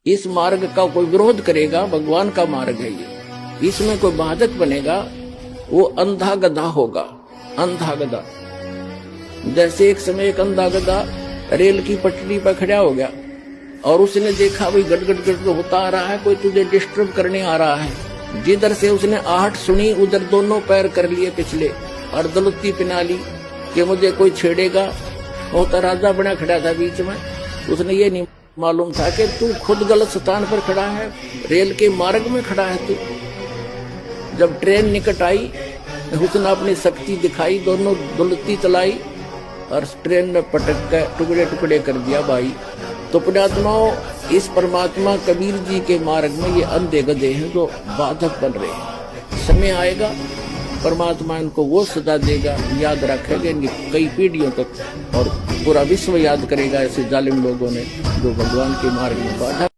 इस मार्ग का कोई विरोध करेगा, भगवान का मार्ग है ये, इसमें कोई बाधक बनेगा, वो अंधा गधा होगा। अंधा गधा, जैसे एक समय एक अंधा गधा रेल की पटरी पर खड़ा हो गया और उसने देखा भाई गड़गड़ गड़गड़ होता आ रहा है, कोई तुझे डिस्टर्ब करने आ रहा है। जिधर से उसने आहट सुनी उधर दोनों पैर कर लिए पिछले और दलुत्ती पिना ली कि मुझे कोई छेड़ेगा। वो तो राजा बना खड़ा था बीच में, उसने ये नहीं मालूम था कि तू खुद गलत स्थान पर खड़ा है, रेल के मार्ग में खड़ा है तू। जब ट्रेन निकट आई उसने अपनी शक्ति दिखाई, दोनों दलुत्ती चलाई और ट्रेन में पटक कर टुकड़े टुकड़े कर दिया भाई। तो पुण्यात्माओं, इस परमात्मा कबीर जी के मार्ग में ये अंधे गधे हैं जो बाधक बन रहे हैं। समय आएगा परमात्मा इनको वो सजा देगा, याद रखेगा इनकी कई पीढ़ियों तक, और पूरा विश्व याद करेगा ऐसे जालिम लोगों ने जो भगवान के मार्ग में बाधा